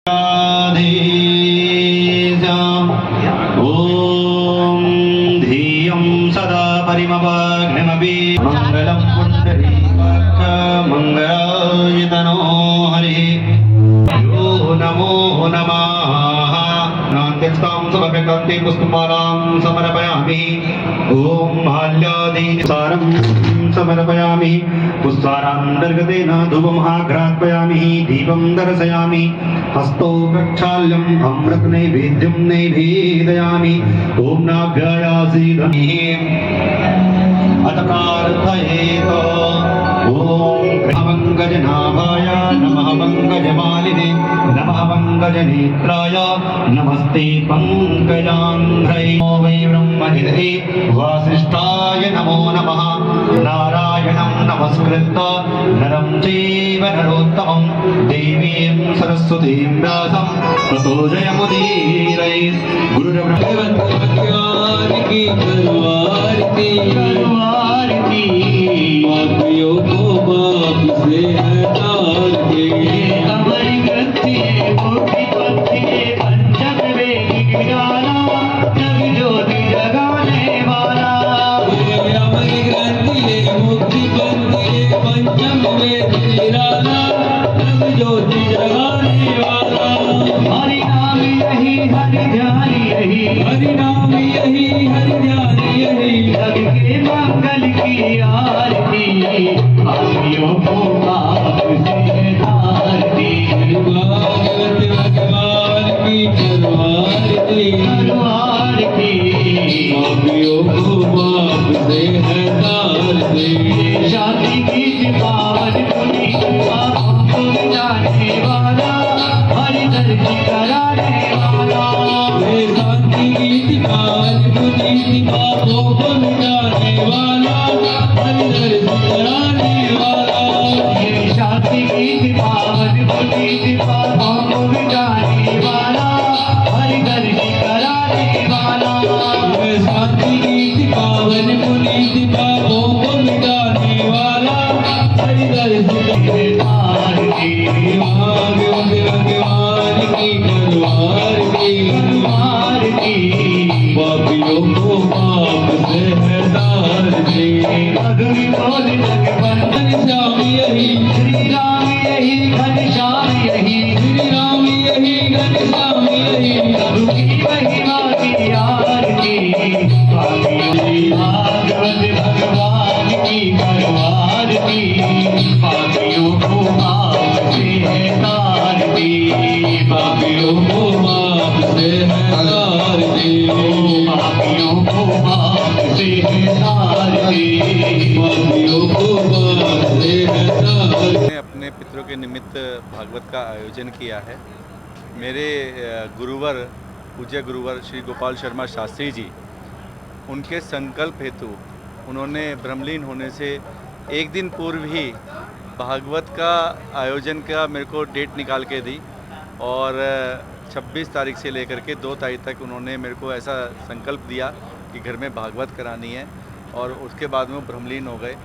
ॐ धियं सदा परिमवाग्निमपि मङ्गलं पुण्डरीकाक्ष मङ्गलाय तनो हरिः यो नमो नमः नान्त्यस्तां समर्पयामि पुष्पमालां समर्पयामि ॐ माल्यादीसारं समर्पयामि पुष्पारान्तर्गतेन धूपमहाघ्रापयामि दीपं दर्शयामि हस्तौ प्रक्षाल्यम् अमृतनैवेद्यं नैवेदयामि ॐ नाभ्यायासीदनिः अथ प्रार्थयेत ॐ पङ्कजनाभाय नमः पङ्कजमालिने नमः पङ्कजनेत्राय नमस्ते पङ्कजाङ्घ्रै वै ब्रह्मनिधे वासिष्ठाय नमो नमः नारायणं नमस्कृत्य नरं चैव नरोत्तमं देवीं सरस्वतीं व्यासं ततो जयमुदीरये गुरुर्ब्रह्मा की तलवार की पापियों को बाप से हटार के हमारी गति मुक्ति पथि के पंचम वेदी गिराना जग ज्योति जगाने वाला हमारी गति मुक्ति पथि के पंचम वेदी गिराना जग ज्योति जगाने वाला हरि नाम यही हरि ध्यान यही हरि नाम यही हरि ध्यान यही जग के मंगल की आरती पापियों को पाप से तारती भागवत भगवान की तलवार की पापियों को पाप से तारती शांति की पावन पुनीत पापों को मिटाने वाला हरि दर्शन कराने वाला शांति की पावन पुनीत पापों को मिटाने वाला हरि दर्शन कराने वाला ये शांति की पावन पुनीत पापों को मिटाने वाला हरि दर्शन कराने वाला ये शांति की पावन पुनीत पापों को मिटाने वाला हरि दर्शन भगवान की तलवार की पापियों को पाप से हटार दे अग्नि बोल जग बंधन श्याम यही श्री राम यही घनश्याम यही श्री राम यही घनश्याम यही प्रभु की महिमा की आरती भागवत भगवान की तलवार की पापियों को पाप से तारती पापियों को पाप से तारती पापियों को पाप से तारती पापियों को पाप से तारती। मैंने अपने पितरों के निमित्त भागवत का आयोजन किया है। मेरे गुरुवर पूज्य गुरुवर श्री गोपाल शर्मा शास्त्री जी, उनके संकल्प हेतु उन्होंने ब्रह्मलीन होने से एक दिन पूर्व ही भागवत का आयोजन का मेरे को डेट निकाल के दी और 26 तारीख से लेकर के 2 तारीख तक उन्होंने मेरे को ऐसा संकल्प दिया कि घर में भागवत करानी है और उसके बाद में वो ब्रह्मलीन हो गए।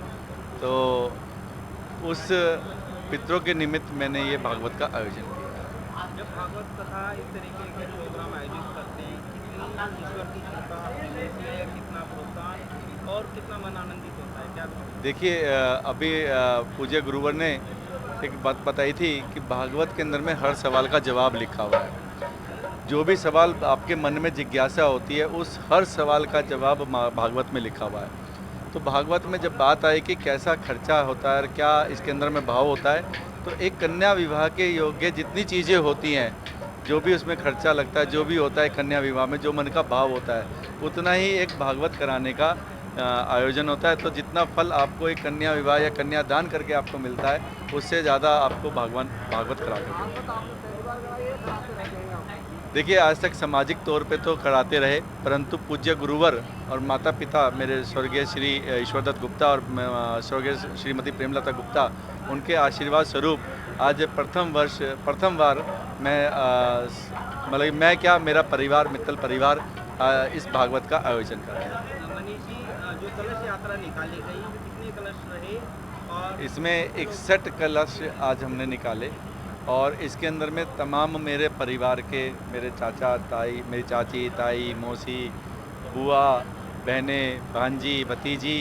तो उस पितरों के निमित्त मैंने ये भागवत का आयोजन किया। जब भागवत कथा इस तरीके के प्रोग्राम आयोजित करते हैं, कितनी ईश्वर की कृपा इसमें, कितना प्रोत्साहन और कितना मन आनंदित होता है, क्या देखिए, अभी पूज्य गुरुवर ने एक बात बताई थी कि भागवत के अंदर में हर सवाल का जवाब लिखा हुआ है। जो भी सवाल आपके मन में जिज्ञासा होती है, उस हर सवाल का जवाब भागवत में लिखा हुआ है। तो भागवत में जब बात आई कि कैसा खर्चा होता है और क्या इसके अंदर में भाव होता है, तो एक कन्या विवाह के योग्य जितनी चीज़ें होती हैं, जो भी उसमें खर्चा लगता है, जो भी होता है कन्या विवाह में, जो मन का भाव होता है, उतना ही एक भागवत कराने का आयोजन होता है। तो जितना फल आपको एक कन्या विवाह या कन्यादान करके आपको मिलता है, उससे ज़्यादा आपको भागवत करा कर। देखिए, आज तक सामाजिक तौर पे तो कराते रहे, परंतु पूज्य गुरुवर और माता पिता मेरे स्वर्गीय श्री ईश्वरदत्त गुप्ता और स्वर्गीय श्रीमती प्रेमलता गुप्ता, उनके आशीर्वाद स्वरूप आज प्रथम बार मैं मतलब मैं क्या, मेरा परिवार, मित्तल परिवार इस भागवत का आयोजन कर रहे हैं। मनीष जी, जो कलश यात्रा निकाली गई, कितने कलश रहे और इसमें 61 कलश आज हमने निकाले और इसके अंदर में तमाम मेरे परिवार के, मेरे चाचा ताई, मेरी चाची ताई मौसी बुआ बहनें भांजी भतीजी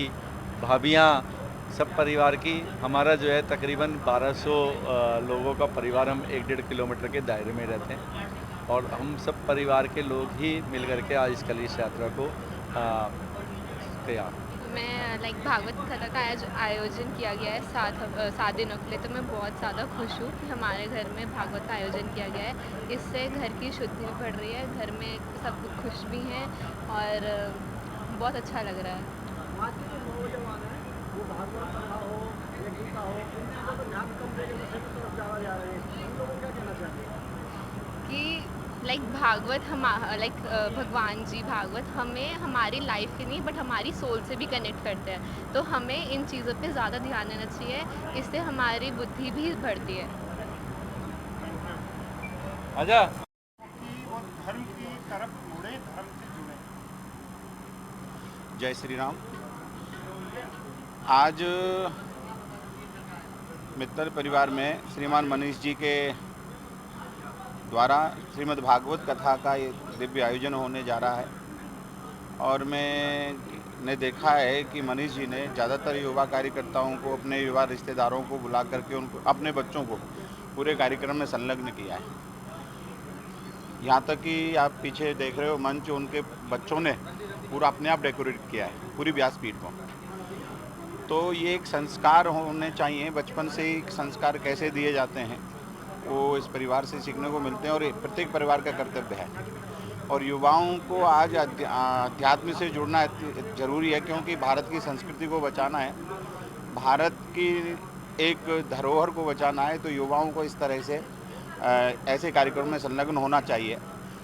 भाभियाँ, सब परिवार की हमारा जो है तकरीबन 1200 लोगों का परिवार, हम 1-1.5 किलोमीटर के दायरे में रहते हैं और हम सब परिवार के लोग ही मिल करके आज इस कलश यात्रा को किया। मैं भागवत कथा का आयोजन किया गया है 7 दिनों के लिए, तो मैं बहुत ज़्यादा खुश हूँ कि हमारे घर में भागवत का आयोजन किया गया है। इससे घर की शुद्धि भी बढ़ रही है, घर में सब लोग खुश भी हैं और बहुत अच्छा लग रहा है। आज के जो नौजवान हैं वो भागवत कथा हो या गीता हो इन चीज़ों पर ध्यान कम देकर नशे की तरफ ज़्यादा जा रहे हैं, उन लोगों को क्या कहना चाहिए कि भागवत भगवान जी भागवत हमें हमारी लाइफ के नहीं बट हमारी सोल से भी कनेक्ट करते हैं, तो हमें इन चीज़ों पे ज़्यादा ध्यान देना चाहिए, इससे हमारी बुद्धि भी बढ़ती है। आजा कि वो धर्म की तरफ मुड़े, धर्म से जुड़े। जय श्री राम। आज मित्तल परिवार में श्रीमान मनीष जी के द्वारा श्रीमद् भागवत कथा का ये दिव्य आयोजन होने जा रहा है और मैंने देखा है कि मनीष जी ने ज़्यादातर युवा कार्यकर्ताओं को, अपने युवा रिश्तेदारों को बुला करके उनको, अपने बच्चों को पूरे कार्यक्रम में संलग्न किया है। यहाँ तक कि आप पीछे देख रहे हो मंच, उनके बच्चों ने पूरा अपने आप डेकोरेट किया है पूरी व्यासपीठ को। तो ये एक संस्कार होने चाहिए, बचपन से ही संस्कार कैसे दिए जाते हैं वो इस परिवार से सीखने को मिलते हैं और प्रत्येक परिवार का कर्तव्य है। और युवाओं को आज अध्यात्म से जुड़ना जरूरी है, क्योंकि भारत की संस्कृति को बचाना है, भारत की एक धरोहर को बचाना है। तो युवाओं को इस तरह से ऐसे कार्यक्रम में संलग्न होना चाहिए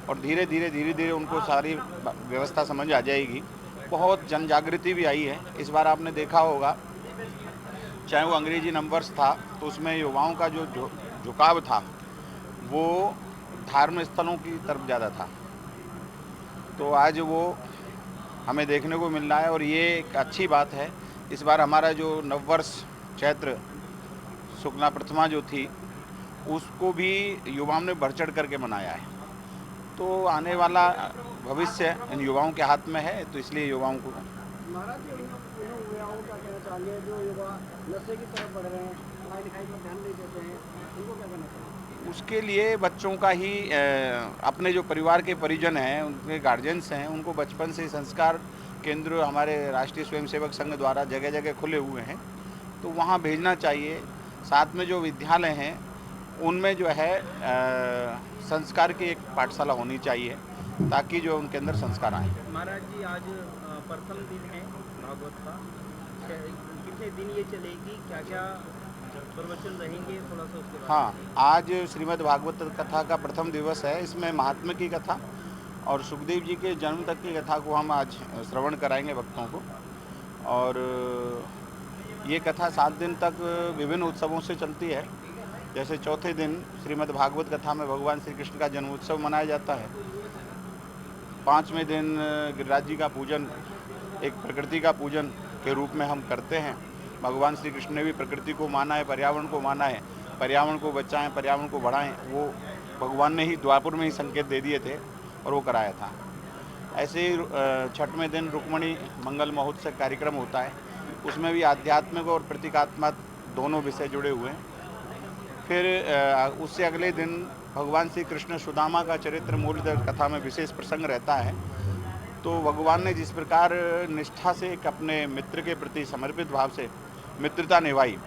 और धीरे धीरे उनको सारी व्यवस्था समझ आ जाएगी। बहुत जन जागृति भी आई है इस बार। आपने देखा होगा, चाहे वो अंग्रेजी नंबर्स था तो उसमें युवाओं का जो झुकाव था वो धार्मिक स्थलों की तरफ ज़्यादा था। तो आज वो हमें देखने को मिल रहा है और ये एक अच्छी बात है। इस बार हमारा जो नववर्ष चैत्र शुक्ला प्रथमा जो थी उसको भी युवाओं ने बढ़ चढ़ करके मनाया है। तो आने वाला भविष्य इन युवाओं के हाथ में है, तो इसलिए युवाओं को महाराज जी उन युवाओं का कहना चाहिए जो युवा नशे की तरफ बढ़ रहे हैं, पढ़ाई लिखाई पर ध्यान नहीं देते हैं, उनको क्या कहना चाहिए? उसके लिए बच्चों का ही अपने जो परिवार के परिजन हैं, उनके गार्जियंस हैं, उनको बचपन से संस्कार केंद्र हमारे राष्ट्रीय स्वयंसेवक संघ द्वारा जगह जगह खुले हुए हैं, तो वहाँ भेजना चाहिए। साथ में जो विद्यालय हैं उनमें जो है संस्कार की एक पाठशाला होनी चाहिए ताकि जो उनके अंदर संस्कार आए। महाराज जी आज प्रथम दिन है भागवत का, कितने दिन ये चलेगी, क्या क्या प्रवचन रहेंगे, थोड़ा सा उसके बारे में? हाँ, आज श्रीमद् भागवत कथा का प्रथम दिवस है। इसमें महात्मा की कथा और सुखदेव जी के जन्म तक की कथा को हम आज श्रवण कराएंगे भक्तों को। और ये कथा 7 दिन तक विभिन्न उत्सवों से चलती है। जैसे चौथे दिन श्रीमद् भागवत कथा में भगवान श्री कृष्ण का जन्मोत्सव मनाया जाता है। 5वें दिन गिरिराज जी का पूजन एक प्रकृति का पूजन के रूप में हम करते हैं। भगवान श्री कृष्ण ने भी प्रकृति को माना है, पर्यावरण को माना है, पर्यावरण को बचाएं, पर्यावरण को बढ़ाएं, वो भगवान ने ही द्वापुर में ही संकेत दे दिए थे और वो कराया था। ऐसे ही 6वें दिन रुक्मणी मंगल महोत्सव कार्यक्रम होता है, उसमें भी आध्यात्मिक और प्रतीकात्मक दोनों विषय जुड़े हुए हैं। फिर उससे अगले दिन भगवान श्री कृष्ण सुदामा का चरित्र मूल्य कथा में विशेष प्रसंग रहता है। तो भगवान ने जिस प्रकार निष्ठा से एक अपने मित्र के प्रति समर्पित भाव से मित्रता निभाई,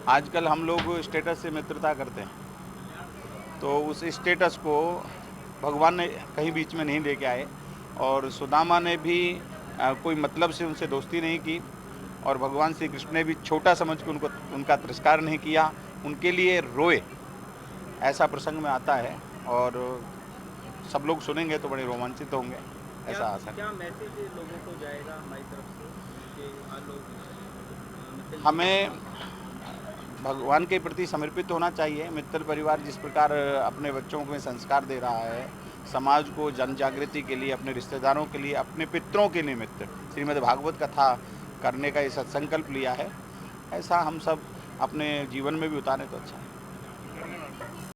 आजकल हम लोग स्टेटस से मित्रता करते हैं, तो उस स्टेटस को भगवान ने कहीं बीच में नहीं लेके आए और सुदामा ने भी कोई मतलब से उनसे दोस्ती नहीं की और भगवान श्री कृष्ण ने भी छोटा समझ के उनका तिरस्कार नहीं किया, उनके लिए रोए। ऐसा प्रसंग में आता है और सब लोग सुनेंगे तो बड़े रोमांचित होंगे, ऐसा आशा है। क्या मैसेज लोगों को जाएगा हमारी तरफ से कि लोग हमें भगवान के प्रति समर्पित होना चाहिए। मित्तल परिवार जिस प्रकार अपने बच्चों को संस्कार दे रहा है, समाज को जन जागृति के लिए, अपने रिश्तेदारों के लिए, अपने पितरों के लिए मित्र श्रीमद् भागवत कथा करने का ये सत्संकल्प लिया है, ऐसा हम सब अपने जीवन में भी उतारें तो अच्छा है। हैं